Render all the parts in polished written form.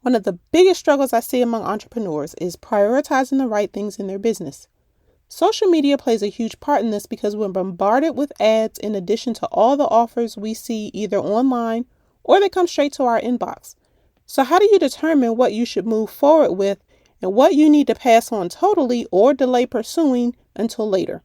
One of the biggest struggles I see among entrepreneurs is prioritizing the right things in their business. Social media plays a huge part in this because we're bombarded with ads in addition to all the offers we see either online or they come straight to our inbox. So how do you determine what you should move forward with and what you need to pass on totally or delay pursuing until later?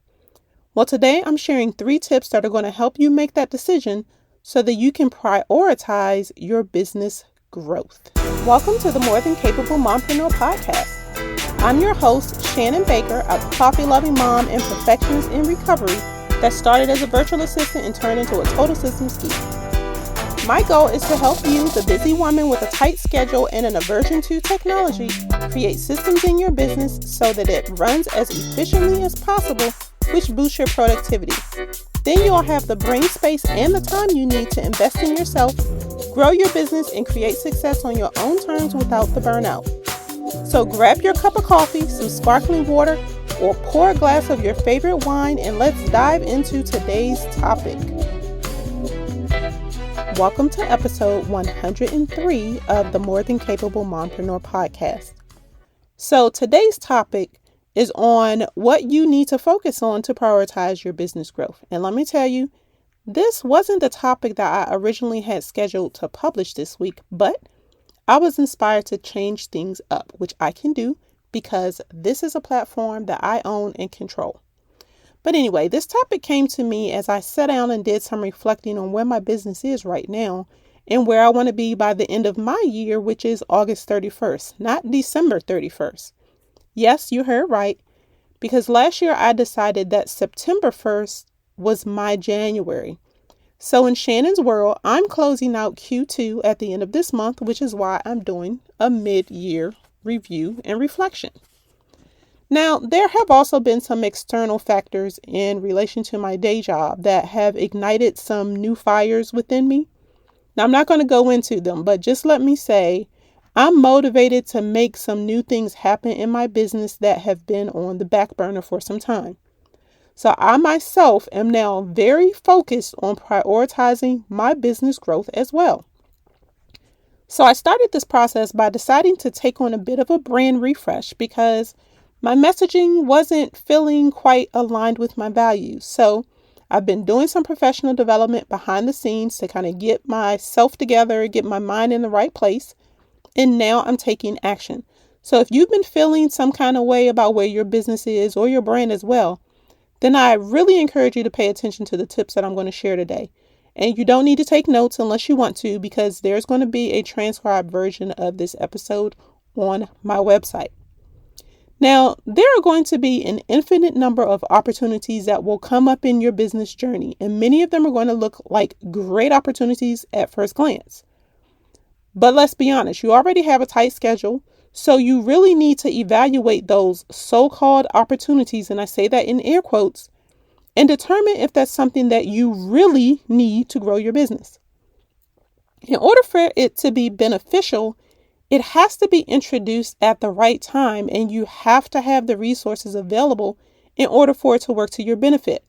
Well, today I'm sharing 3 tips that are going to help you make that decision so that you can prioritize your business growth. Welcome to the More Than Capable Mompreneur podcast. I'm your host, Shannon Baker, a coffee-loving mom and perfectionist in recovery that started as a virtual assistant and turned into a total systems geek. My goal is to help you, the busy woman with a tight schedule and an aversion to technology, create systems in your business so that it runs as efficiently as possible, which boosts your productivity. Then you'll have the brain space and the time you need to invest in yourself, grow your business, and create success on your own terms without the burnout. So grab your cup of coffee, some sparkling water, or pour a glass of your favorite wine, and let's dive into today's topic. Welcome to episode 103 of the More Than Capable Mompreneur podcast. So today's topic is on what you need to focus on to prioritize your business growth. And let me tell you, this wasn't the topic that I originally had scheduled to publish this week, but I was inspired to change things up, which I can do because this is a platform that I own and control. But anyway, this topic came to me as I sat down and did some reflecting on where my business is right now and where I want to be by the end of my year, which is August 31st, not December 31st. Yes, you heard right, because last year I decided that September 1st was my January. So in Shannon's world, I'm closing out Q2 at the end of this month, which is why I'm doing a mid-year review and reflection. Now, there have also been some external factors in relation to my day job that have ignited some new fires within me. Now, I'm not going to go into them, but just let me say, I'm motivated to make some new things happen in my business that have been on the back burner for some time. So I myself am now very focused on prioritizing my business growth as well. So I started this process by deciding to take on a bit of a brand refresh because my messaging wasn't feeling quite aligned with my values. So I've been doing some professional development behind the scenes to kind of get myself together, get my mind in the right place. And now I'm taking action. So if you've been feeling some kind of way about where your business is or your brand as well, then I really encourage you to pay attention to the tips that I'm going to share today. And you don't need to take notes unless you want to, because there's going to be a transcribed version of this episode on my website. Now, there are going to be an infinite number of opportunities that will come up in your business journey, and many of them are going to look like great opportunities at first glance. But let's be honest, you already have a tight schedule, so you really need to evaluate those so-called opportunities, and I say that in air quotes, and determine if that's something that you really need to grow your business. In order for it to be beneficial, it has to be introduced at the right time, and you have to have the resources available in order for it to work to your benefit.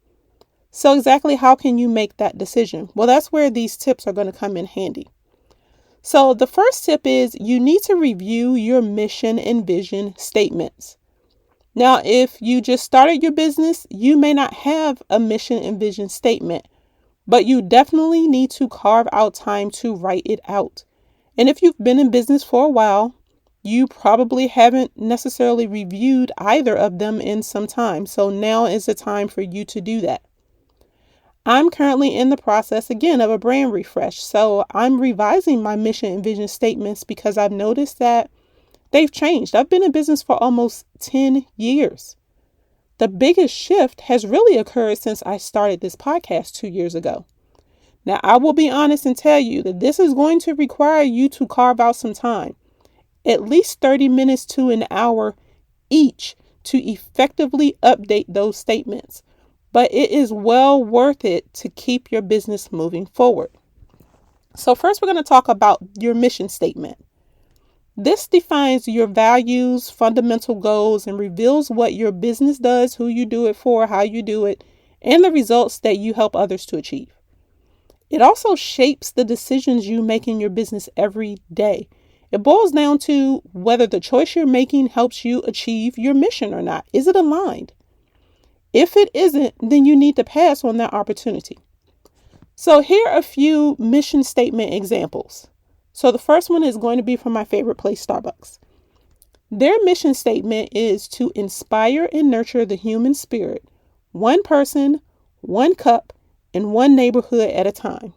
So exactly how can you make that decision? Well, that's where these tips are going to come in handy. So the first tip is you need to review your mission and vision statements. Now, if you just started your business, you may not have a mission and vision statement, but you definitely need to carve out time to write it out. And if you've been in business for a while, you probably haven't necessarily reviewed either of them in some time. So now is the time for you to do that. I'm currently in the process again of a brand refresh. So I'm revising my mission and vision statements because I've noticed that they've changed. I've been in business for almost 10 years. The biggest shift has really occurred since I started this podcast 2 years ago. Now, I will be honest and tell you that this is going to require you to carve out some time, at least 30 minutes to an hour each, to effectively update those statements. But it is well worth it to keep your business moving forward. So first, we're going to talk about your mission statement. This defines your values, fundamental goals, and reveals what your business does, who you do it for, how you do it, and the results that you help others to achieve. It also shapes the decisions you make in your business every day. It boils down to whether the choice you're making helps you achieve your mission or not. Is it aligned? If it isn't, then you need to pass on that opportunity. So here are a few mission statement examples. So the first one is going to be from my favorite place, Starbucks. Their mission statement is to inspire and nurture the human spirit, one person, one cup, in one neighborhood at a time.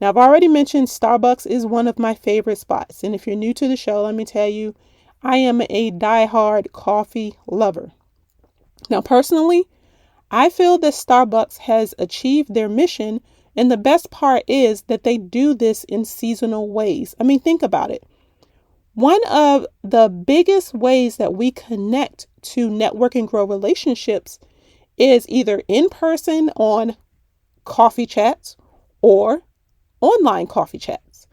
Now, I've already mentioned Starbucks is one of my favorite spots. And if you're new to the show, let me tell you, I am a diehard coffee lover. Now, personally, I feel that Starbucks has achieved their mission. And the best part is that they do this in seasonal ways. I mean, think about it. One of the biggest ways that we connect to network and grow relationships is either in person on coffee chats or online coffee chats.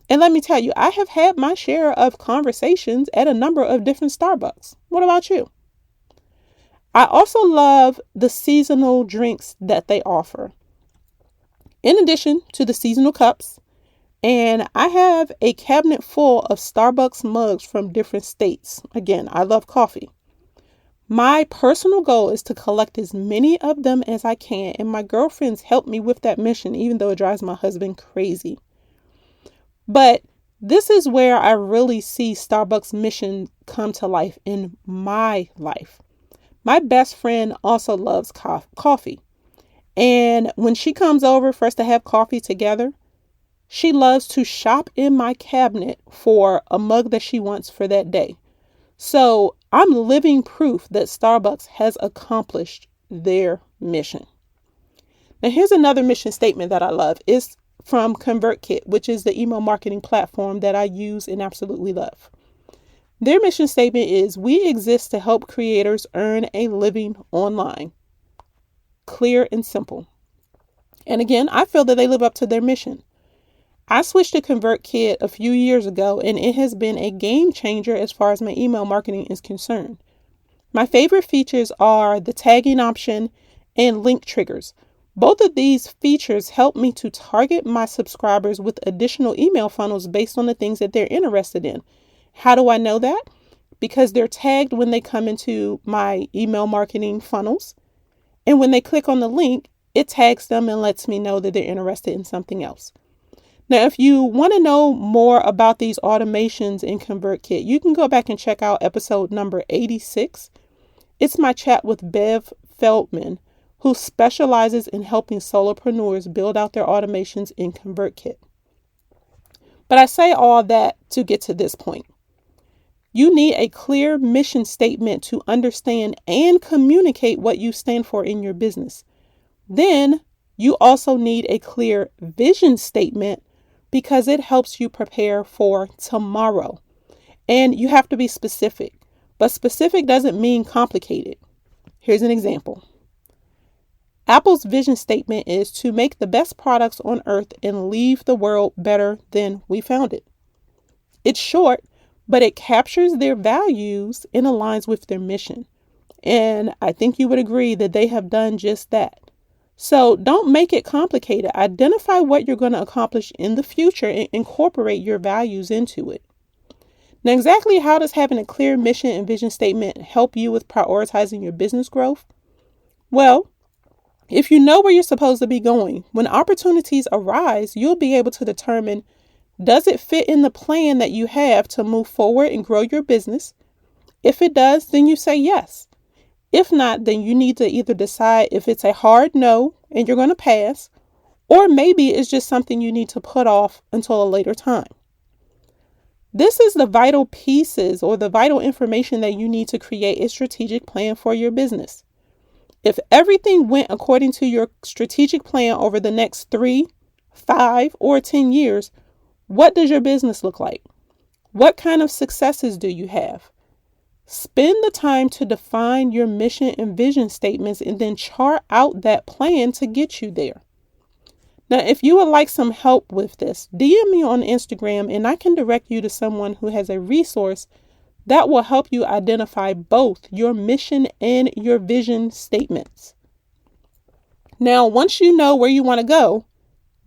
And let me tell you, I have had my share of conversations at a number of different Starbucks. What about you? I also love the seasonal drinks that they offer. In addition to the seasonal cups, and I have a cabinet full of Starbucks mugs from different states. Again, I love coffee. My personal goal is to collect as many of them as I can, and my girlfriends help me with that mission, even though it drives my husband crazy. But this is where I really see Starbucks' mission come to life in my life. My best friend also loves coffee. And when she comes over for us to have coffee together, she loves to shop in my cabinet for a mug that she wants for that day. So I'm living proof that Starbucks has accomplished their mission. Now, here's another mission statement that I love. It's from ConvertKit, which is the email marketing platform that I use and absolutely love. Their mission statement is, we exist to help creators earn a living online. Clear and simple. And again, I feel that they live up to their mission. I switched to ConvertKit a few years ago, and it has been a game changer as far as my email marketing is concerned. My favorite features are the tagging option and link triggers. Both of these features help me to target my subscribers with additional email funnels based on the things that they're interested in. How do I know that? Because they're tagged when they come into my email marketing funnels. And when they click on the link, it tags them and lets me know that they're interested in something else. Now, if you want to know more about these automations in ConvertKit, you can go back and check out episode number 86. It's my chat with Bev Feldman, who specializes in helping solopreneurs build out their automations in ConvertKit. But I say all that to get to this point. You need a clear mission statement to understand and communicate what you stand for in your business. Then you also need a clear vision statement because it helps you prepare for tomorrow. And you have to be specific, but specific doesn't mean complicated. Here's an example. Apple's vision statement is to make the best products on earth and leave the world better than we found it. It's short, but it captures their values and aligns with their mission. And I think you would agree that they have done just that. So don't make it complicated. Identify what you're going to accomplish in the future and incorporate your values into it. Now, exactly how does having a clear mission and vision statement help you with prioritizing your business growth? Well, if you know where you're supposed to be going, when opportunities arise, you'll be able to determine, does it fit in the plan that you have to move forward and grow your business? If it does, then you say yes. If not, then you need to either decide if it's a hard no and you're going to pass, or maybe it's just something you need to put off until a later time. This is the vital pieces or the vital information that you need to create a strategic plan for your business. If everything went according to your strategic plan over the next 3, 5, or 10 years, what does your business look like? What kind of successes do you have? Spend the time to define your mission and vision statements and then chart out that plan to get you there. Now, if you would like some help with this, DM me on Instagram and I can direct you to someone who has a resource that will help you identify both your mission and your vision statements. Now, once you know where you want to go,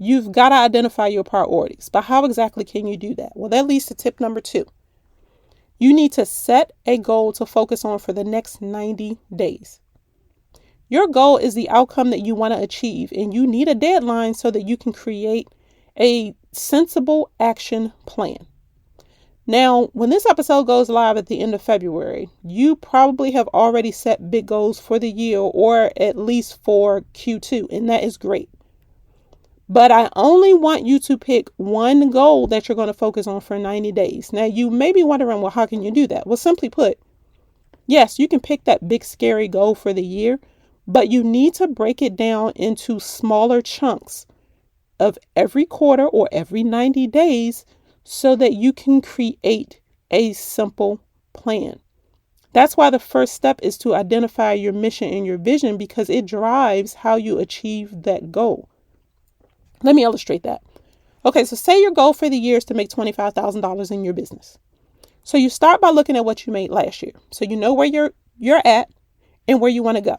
you've got to identify your priorities. But how exactly can you do that? Well, that leads to tip number 2. You need to set a goal to focus on for the next 90 days. Your goal is the outcome that you want to achieve, and you need a deadline so that you can create a sensible action plan. Now, when this episode goes live at the end of February, you probably have already set big goals for the year or at least for Q2, and that is great. But I only want you to pick one goal that you're going to focus on for 90 days. Now, you may be wondering, well, how can you do that? Well, simply put, yes, you can pick that big, scary goal for the year, but you need to break it down into smaller chunks of every quarter or every 90 days so that you can create a simple plan. That's why the first step is to identify your mission and your vision, because it drives how you achieve that goal. Let me illustrate that. Okay, so say your goal for the year is to make $25,000 in your business. So you start by looking at what you made last year. So you know where you're at and where you want to go.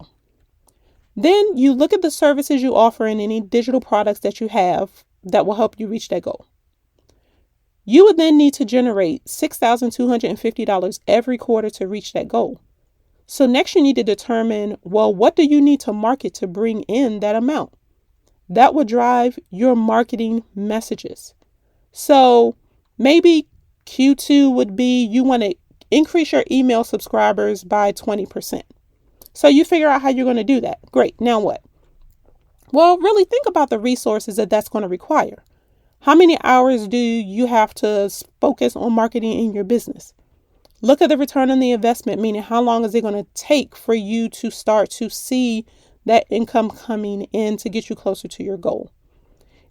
Then you look at the services you offer and any digital products that you have that will help you reach that goal. You would then need to generate $6,250 every quarter to reach that goal. So next you need to determine, well, what do you need to market to bring in that amount? That will drive your marketing messages. So maybe Q2 would be you want to increase your email subscribers by 20%. So you figure out how you're going to do that. Great. Now what? Well, really think about the resources that that's going to require. How many hours do you have to focus on marketing in your business? Look at the return on the investment, meaning how long is it going to take for you to start to see that income coming in to get you closer to your goal.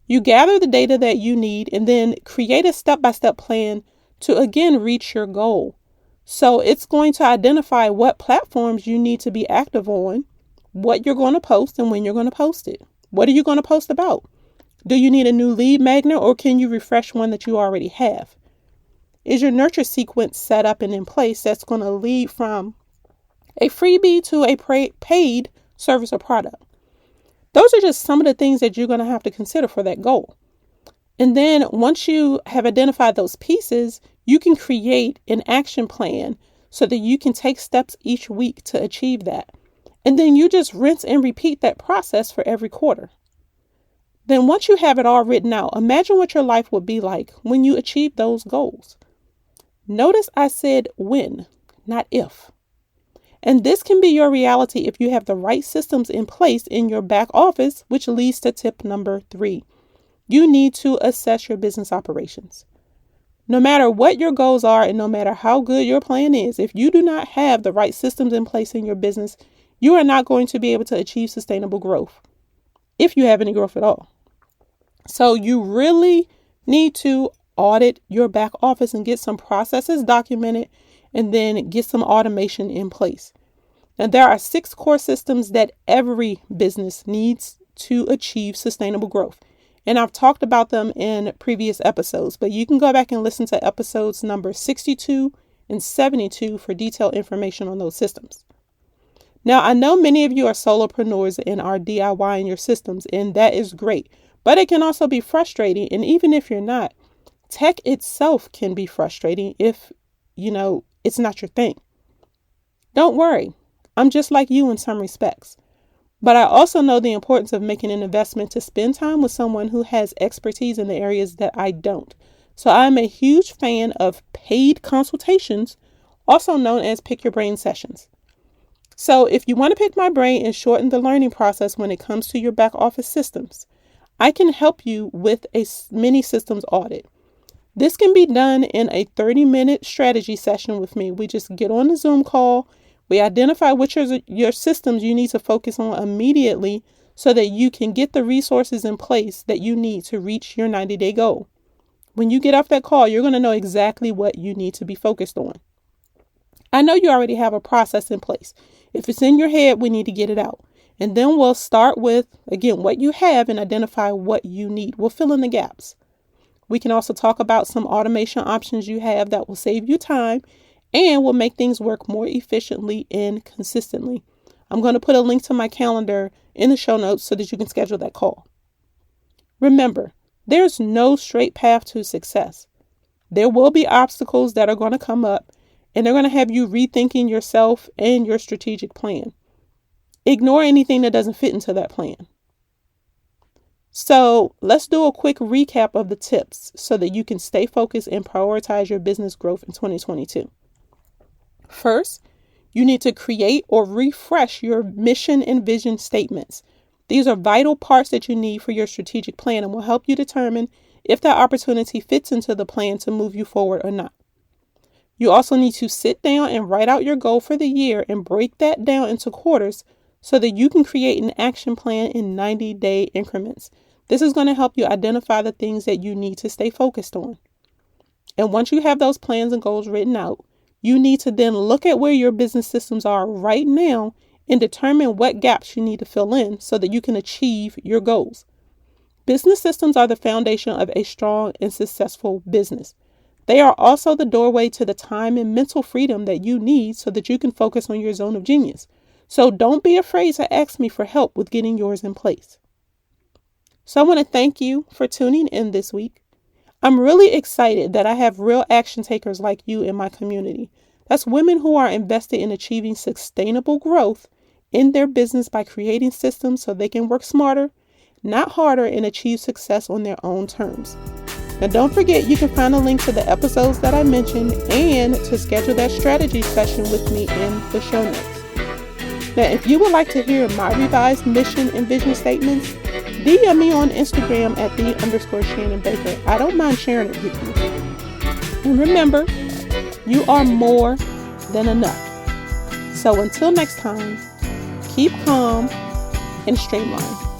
You gather the data that you need and then create a step-by-step plan to again reach your goal. So it's going to identify what platforms you need to be active on, what you're going to post and when you're going to post it. What are you going to post about? Do you need a new lead magnet or can you refresh one that you already have? Is your nurture sequence set up and in place that's going to lead from a freebie to a paid service or product? Those are just some of the things that you're going to have to consider for that goal. And then once you have identified those pieces, you can create an action plan so that you can take steps each week to achieve that. And then you just rinse and repeat that process for every quarter. Then once you have it all written out, imagine what your life would be like when you achieve those goals. Notice I said when, not if. And this can be your reality if you have the right systems in place in your back office, which leads to tip number 3. You need to assess your business operations. No matter what your goals are and no matter how good your plan is, if you do not have the right systems in place in your business, you are not going to be able to achieve sustainable growth, if you have any growth at all. So you really need to audit your back office and get some processes documented and then get some automation in place. Now, there are 6 core systems that every business needs to achieve sustainable growth. And I've talked about them in previous episodes, but you can go back and listen to episodes number 62 and 72 for detailed information on those systems. Now, I know many of you are solopreneurs and are DIYing your systems, and that is great, but it can also be frustrating. And even if you're not, tech itself can be frustrating if, it's not your thing. Don't worry. I'm just like you in some respects. But I also know the importance of making an investment to spend time with someone who has expertise in the areas that I don't. So I'm a huge fan of paid consultations, also known as Pick Your Brain sessions. So if you want to pick my brain and shorten the learning process when it comes to your back office systems, I can help you with a mini systems audit. This can be done in a 30-minute strategy session with me. We just get on the Zoom call. We identify which are your systems you need to focus on immediately so that you can get the resources in place that you need to reach your 90-day goal. When you get off that call, you're going to know exactly what you need to be focused on. I know you already have a process in place. If it's in your head, we need to get it out. And then we'll start with, again, what you have and identify what you need. We'll fill in the gaps. We can also talk about some automation options you have that will save you time and will make things work more efficiently and consistently. I'm going to put a link to my calendar in the show notes so that you can schedule that call. Remember, there's no straight path to success. There will be obstacles that are going to come up, and they're going to have you rethinking yourself and your strategic plan. Ignore anything that doesn't fit into that plan. So let's do a quick recap of the tips so that you can stay focused and prioritize your business growth in 2022. First, you need to create or refresh your mission and vision statements. These are vital parts that you need for your strategic plan and will help you determine if that opportunity fits into the plan to move you forward or not. You also need to sit down and write out your goal for the year and break that down into quarters so that you can create an action plan in 90-day increments. This is going to help you identify the things that you need to stay focused on. And once you have those plans and goals written out, you need to then look at where your business systems are right now and determine what gaps you need to fill in so that you can achieve your goals. Business systems are the foundation of a strong and successful business. They are also the doorway to the time and mental freedom that you need so that you can focus on your zone of genius. So don't be afraid to ask me for help with getting yours in place. So I want to thank you for tuning in this week. I'm really excited that I have real action takers like you in my community. That's women who are invested in achieving sustainable growth in their business by creating systems so they can work smarter, not harder, and achieve success on their own terms. Now, don't forget, you can find a link to the episodes that I mentioned and to schedule that strategy session with me in the show notes. Now, if you would like to hear my revised mission and vision statements, DM me on Instagram at _Shannon Baker. I don't mind sharing it with you. And remember, you are more than enough. So until next time, keep calm and streamline.